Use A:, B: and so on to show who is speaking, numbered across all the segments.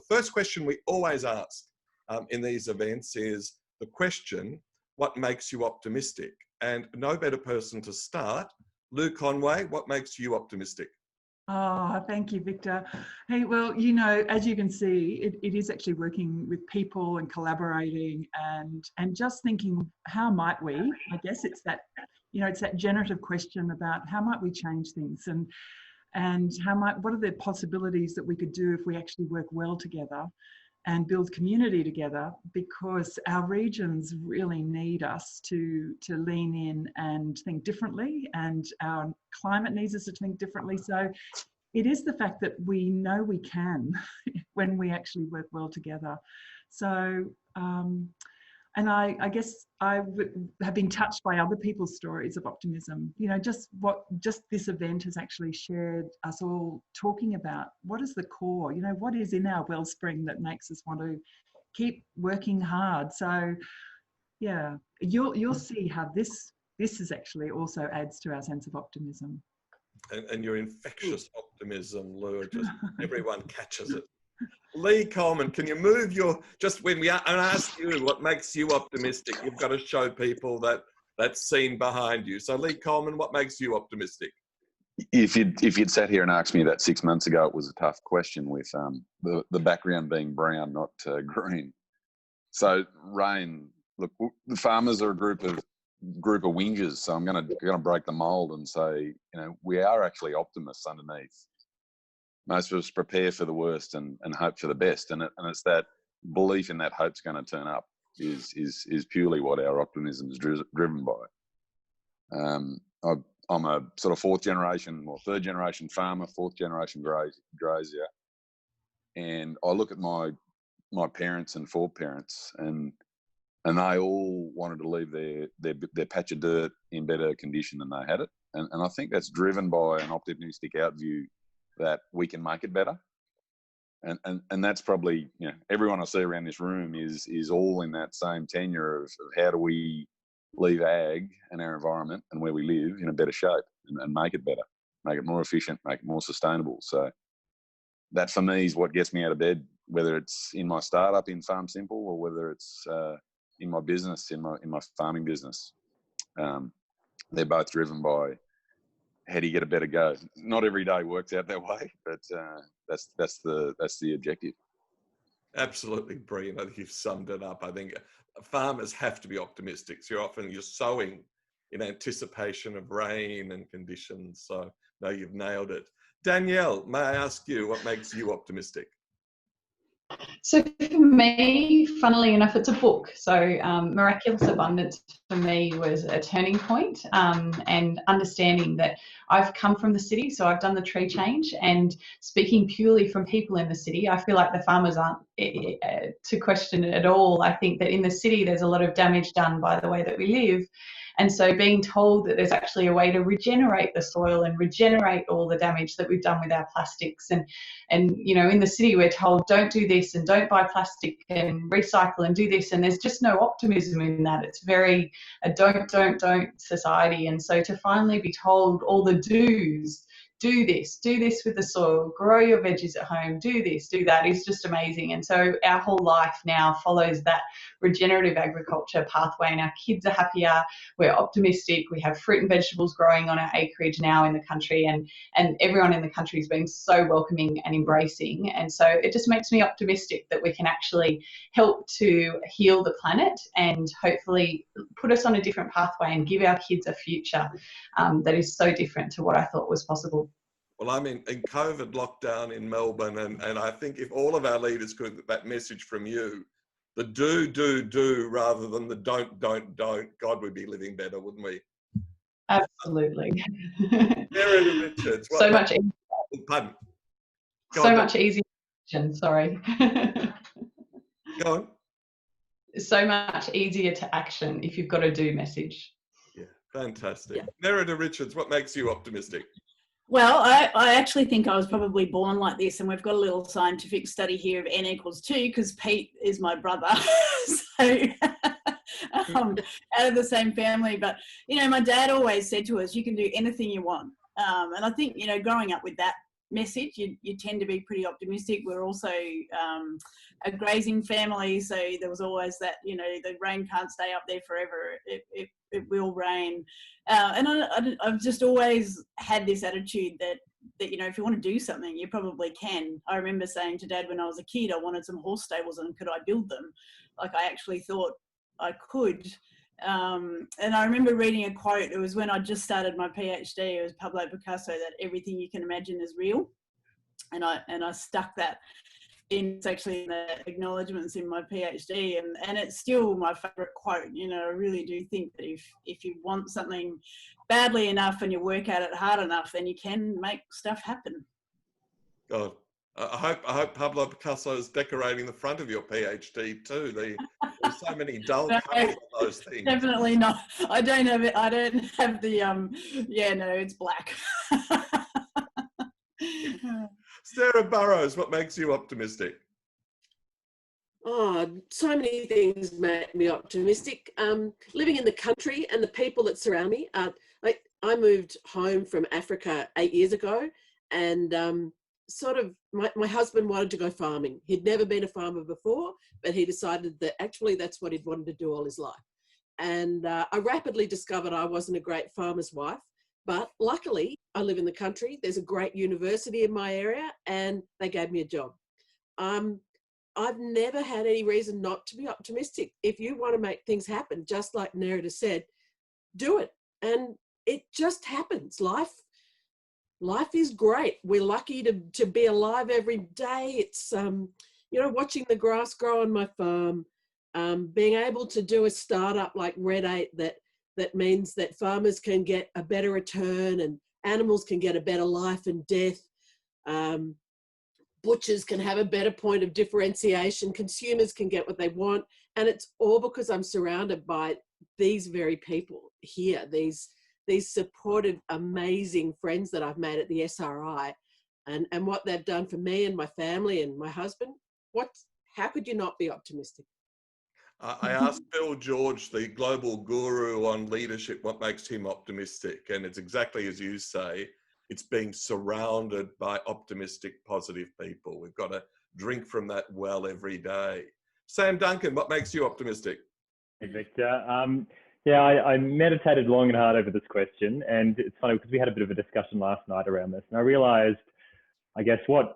A: first question we always ask in these events is the question, what makes you optimistic? And no better person to start. Lou Conway, what makes you optimistic?
B: Oh, thank you, Victor. Hey, well, you know, as you can see, it is actually working with people and collaborating and just thinking, how might we? I guess it's that, you know, it's that generative question about how might we change things and what are the possibilities that we could do if we actually work well together and build community together, because our regions really need us to lean in and think differently, and our climate needs us to think differently. So it is the fact that we know we can when we actually work well together. So, and I guess I have been touched by other people's stories of optimism. You know, just this event has actually shared us all talking about what is the core, you know, what is in our wellspring that makes us want to keep working hard. So yeah, you'll see how this is actually also adds to our sense of optimism.
A: And your infectious optimism, Lou, just everyone catches it. Lee Coleman, can you move your, just when I ask you what makes you optimistic, you've got to show people that scene behind you. So Lee Coleman, what makes you optimistic?
C: If you'd sat here and asked me that 6 months ago, it was a tough question with the background being brown, not green. So rain, look, the farmers are a group of whingers, so I'm going to break the mold and say, you know, we are actually optimists underneath. Most of us prepare for the worst and hope for the best, and it's that belief in that hope's going to turn up is purely what our optimism is driven by. I'm a sort of third generation farmer, fourth generation grazier, and I look at my parents and foreparents, and they all wanted to leave their patch of dirt in better condition than they had it, and I think that's driven by an optimistic outview that we can make it better, and that's probably, you know, everyone I see around this room is all in that same tenure of how do we leave ag and our environment and where we live in a better shape and make it better, make it more efficient, make it more sustainable. So that for me is what gets me out of bed, whether it's in my startup in FarmSimple or whether it's in my business, in my farming business. They're both driven by how do you get a better go. Not every day works out that way, but that's the objective.
A: Absolutely brilliant. I think you've summed it up. I think farmers have to be optimistic. So you're sowing in anticipation of rain and conditions. So no, you've nailed it. Danielle, may I ask you what makes you optimistic?
D: So for me, funnily enough, it's a book. So Miraculous Abundance for me was a turning point, and understanding that I've come from the city, so I've done the tree change, and speaking purely from people in the city, I feel like the farmers aren't to question it at all. I think that in the city there's a lot of damage done by the way that we live. And so being told that there's actually a way to regenerate the soil and regenerate all the damage that we've done with our plastics, and you know, in the city we're told don't do this and don't buy plastic and recycle and do this, and there's just no optimism in that. It's very a don't society. And so to finally be told all the do's, do this with the soil, grow your veggies at home, do this, do that, is just amazing. And so our whole life now follows that regenerative agriculture pathway, and our kids are happier, we're optimistic, we have fruit and vegetables growing on our acreage now in the country, and everyone in the country has been so welcoming and embracing. And so it just makes me optimistic that we can actually help to heal the planet and hopefully put us on a different pathway and give our kids a future that is so different to what I thought was possible.
A: Well, I'm in COVID lockdown in Melbourne, and I think if all of our leaders could get that message from you, the do rather than the don't, God, we'd be living better, wouldn't we?
D: Absolutely.
A: Nerida Richards.
D: So much easier.
A: Pardon.
D: So much easier. Sorry.
A: Go on.
D: So much easier to action if you've got a do message.
A: Yeah, fantastic. Yeah. Nerida Richards, what makes you optimistic?
E: Well, I actually think I was probably born like this, and we've got a little scientific study here of N equals 2 because Pete is my brother, so out of the same family. But, you know, my dad always said to us, you can do anything you want. And I think, you know, growing up with that message. You tend to be pretty optimistic. We're also a grazing family, so there was always that, you know, the rain can't stay up there forever. It will rain. And I've just always had this attitude that, you know, if you want to do something, you probably can. I remember saying to Dad when I was a kid, I wanted some horse stables and could I build them? Like, I actually thought I could. And I remember reading a quote. It was when I just started my PhD. It was Pablo Picasso, that everything you can imagine is real. And I stuck that in. It's actually in the acknowledgements in my PhD, and it's still my favorite quote. You know, I really do think that if you want something badly enough and you work at it hard enough, then you can make stuff happen.
A: God, I hope Pablo Picasso is decorating the front of your PhD too. There's so many dull colours on those things.
E: Definitely not. I don't have it. I don't have the yeah, no, it's black.
A: Sarah Burrows, what makes you optimistic?
F: Oh, so many things make me optimistic. Living in the country and the people that surround me. I moved home from Africa 8 years ago, and sort of my husband wanted to go farming. He'd never been a farmer before, but he decided that actually that's what he'd wanted to do all his life. And I rapidly discovered I wasn't a great farmer's wife, but luckily I live in the country. There's a great university in my area and they gave me a job. I've never had any reason not to be optimistic. If you want to make things happen, just like Nerida said, do it. And it just happens. Life is great. We're lucky to be alive every day. It's, you know, watching the grass grow on my farm, being able to do a startup like Red 8 that means that farmers can get a better return and animals can get a better life and death. Butchers can have a better point of differentiation. Consumers can get what they want. And it's all because I'm surrounded by these very people here, these supportive, amazing friends that I've made at the SRI, and what they've done for me and my family and my husband. How could you not be optimistic?
A: I asked Phil George, the global guru on leadership, what makes him optimistic. And it's exactly as you say, it's being surrounded by optimistic, positive people. We've got to drink from that well every day. Sam Duncan, what makes you optimistic?
G: Hey, Victor. Yeah, I meditated long and hard over this question, and it's funny because we had a bit of a discussion last night around this, and I realized, I guess, what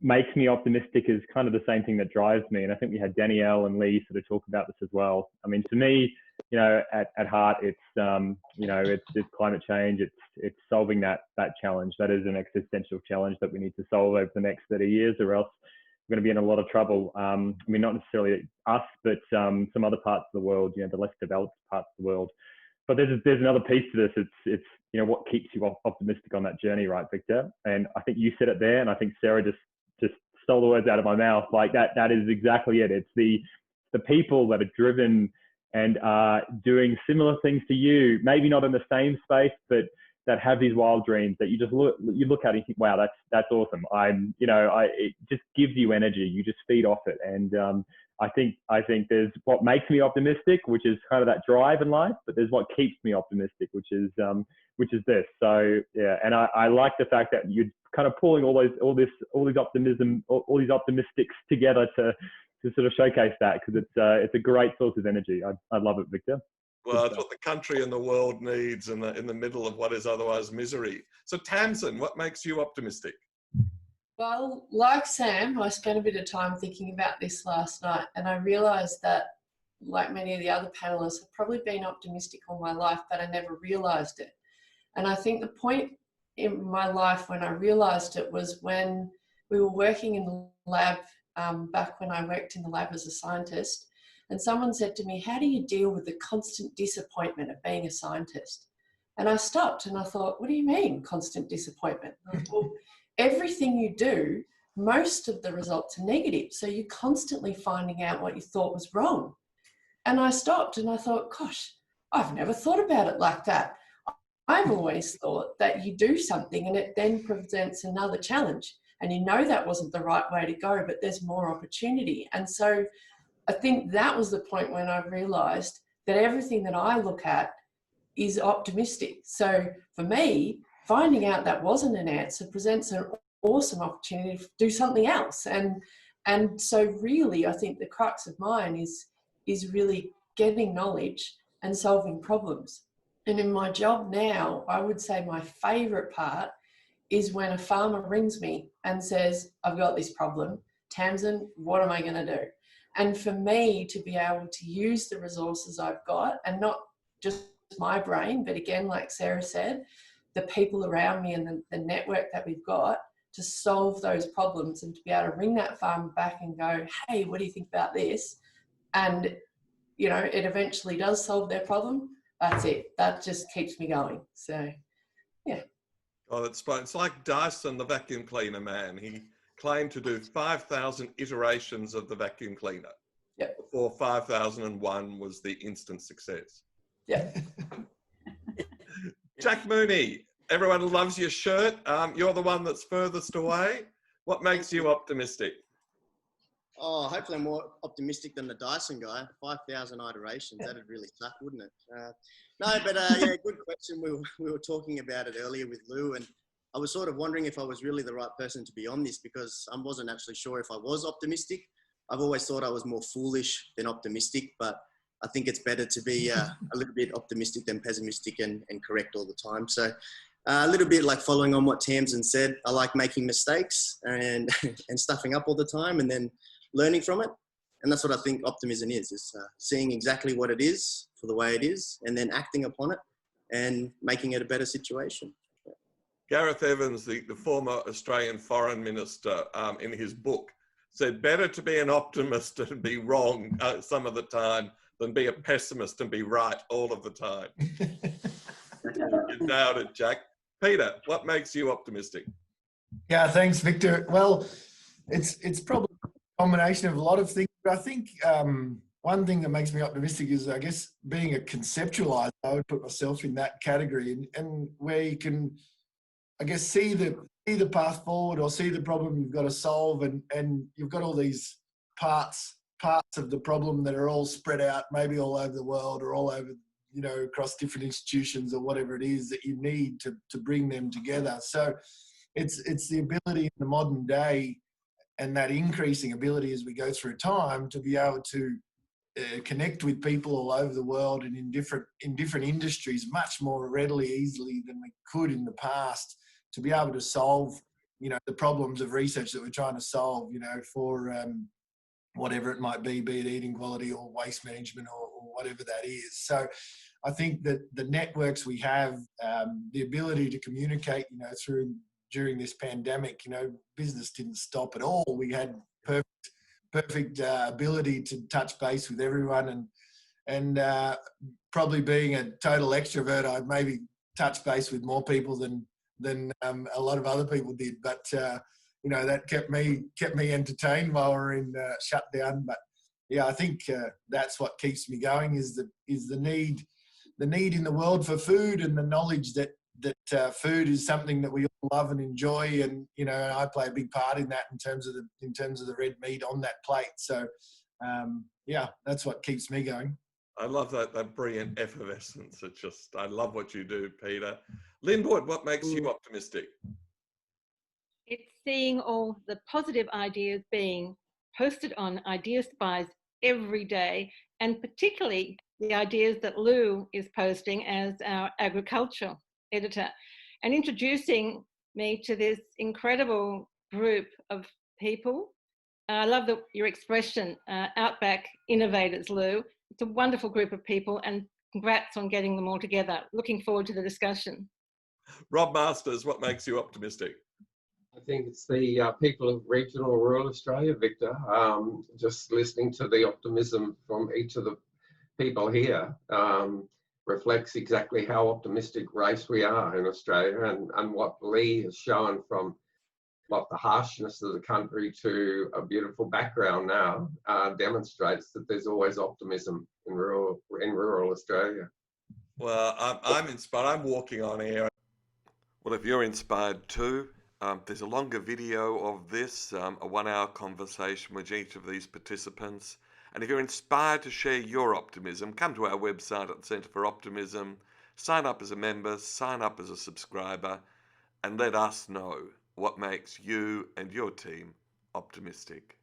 G: makes me optimistic is kind of the same thing that drives me. And I think we had Danielle and Lee sort of talk about this as well. I mean, to me, you know, at heart, it's, you know, it's climate change. It's solving that challenge. That is an existential challenge that we need to solve over the next 30 years, or else we're going to be in a lot of trouble. I mean, not necessarily us, but some other parts of the world, you know, the less developed parts of the world. But there's another piece to this. It's you know, what keeps you optimistic on that journey, right, Victor? And I think you said it there, and I think Sarah just stole the words out of my mouth. Like that is exactly it. It's the people that are driven and are doing similar things to you, maybe not in the same space, but that have these wild dreams that you look at and you think, wow, that's awesome. It just gives you energy. You just feed off it. And I think there's what makes me optimistic, which is kind of that drive in life, but there's what keeps me optimistic, which is this. So yeah, and I like the fact that you're kind of pulling all these optimistics together to sort of showcase that, because it's a great source of energy. I love it, Victor.
A: Well, it's what the country and the world needs in the middle of what is otherwise misery. So Tamsyn, what makes you optimistic?
H: Well, like Sam, I spent a bit of time thinking about this last night, and I realised that, like many of the other panellists, I've probably been optimistic all my life, but I never realised it. And I think the point in my life when I realised it was when we were working in the lab, back when I worked in the lab as a scientist, and someone said to me, how do you deal with the constant disappointment of being a scientist? And I stopped and I thought, what do you mean, constant disappointment? Well, everything you do, most of the results are negative. So you're constantly finding out what you thought was wrong. And I stopped and I thought, gosh, I've never thought about it like that. I've always thought that you do something and it then presents another challenge. And you know that wasn't the right way to go, but there's more opportunity. And so I think that was the point when I realised that everything that I look at is optimistic. So for me, finding out that wasn't an answer presents an awesome opportunity to do something else. And so really, I think the crux of mine is really getting knowledge and solving problems. And in my job now, I would say my favourite part is when a farmer rings me and says, I've got this problem. Tamsyn, what am I going to do? And for me to be able to use the resources I've got, and not just my brain, but again, like Sarah said, the people around me and the network that we've got to solve those problems, and to be able to ring that farmer back and go, hey, what do you think about this? And, you know, it eventually does solve their problem. That's it. That just keeps me going. So, yeah.
A: Oh, it's like Dyson, the vacuum cleaner man. He claimed to do 5,000 iterations of the vacuum cleaner.
H: Yep.
A: Before 5,001 was the instant success.
H: Yeah.
A: Jack Mooney, everyone loves your shirt. You're the one that's furthest away. What makes you optimistic?
I: Oh, hopefully I'm more optimistic than the Dyson guy. 5,000 iterations, that'd really suck, wouldn't it? Yeah, good question. We were talking about it earlier with Lou, and I was sort of wondering if I was really the right person to be on this, because I wasn't actually sure if I was optimistic. I've always thought I was more foolish than optimistic, but I think it's better to be a little bit optimistic than pessimistic and correct all the time. So a little bit like following on what Tamsyn said, I like making mistakes and stuffing up all the time and then learning from it. And that's what I think optimism is seeing exactly what it is for the way it is and then acting upon it and making it a better situation.
A: Gareth Evans, the former Australian Foreign Minister, in his book, said better to be an optimist and be wrong some of the time than be a pessimist and be right all of the time. You nailed it, Jack. Peter, what makes you optimistic?
J: Yeah, thanks, Victor. Well, it's probably a combination of a lot of things. But I think one thing that makes me optimistic is, I guess, being a conceptualizer. I would put myself in that category, and where you can, I guess, see the path forward or see the problem you've got to solve, and you've got all these parts of the problem that are all spread out, maybe all over the world or all over, you know, across different institutions or whatever it is that you need to bring them together. So it's the ability in the modern day, and that increasing ability as we go through time, to be able to connect with people all over the world and in different industries much more readily, easily than we could in the past, to be able to solve, you know, the problems of research that we're trying to solve, you know, for whatever it might be it eating quality or waste management or whatever that is. So I think that the networks we have, the ability to communicate, you know, during this pandemic, you know, business didn't stop at all. We had perfect ability to touch base with everyone, and probably being a total extrovert, I'd maybe touch base with more people than a lot of other people did. But you know, that kept me entertained while we're in shutdown. But yeah, I think that's what keeps me going is the need in the world for food, and the knowledge that food is something that we all love and enjoy, and you know, I play a big part in that in terms of the red meat on that plate. So yeah, that's what keeps me going.
A: I love that brilliant effervescence. It's just, I love what you do, Peter. Linwood, what makes you optimistic?
K: It's seeing all the positive ideas being posted on Idea Spies every day, and particularly the ideas that Lou is posting as our agriculture editor, and introducing me to this incredible group of people. I love your expression, Outback Innovators, Lou. It's a wonderful group of people, and congrats on getting them all together. Looking forward to the discussion.
A: Rob Masters, what makes you optimistic?
L: I think it's the people of regional rural Australia, Victor. Just listening to the optimism from each of the people here reflects exactly how optimistic race we are in Australia, and what Lee has shown from what the harshness of the country to a beautiful background now demonstrates that there's always optimism in rural Australia.
A: Well, I'm inspired. I'm walking on air. Well, if you're inspired too, there's a longer video of this, a 1-hour conversation with each of these participants. And if you're inspired to share your optimism, come to our website at the Centre for Optimism, sign up as a member, sign up as a subscriber, and let us know what makes you and your team optimistic.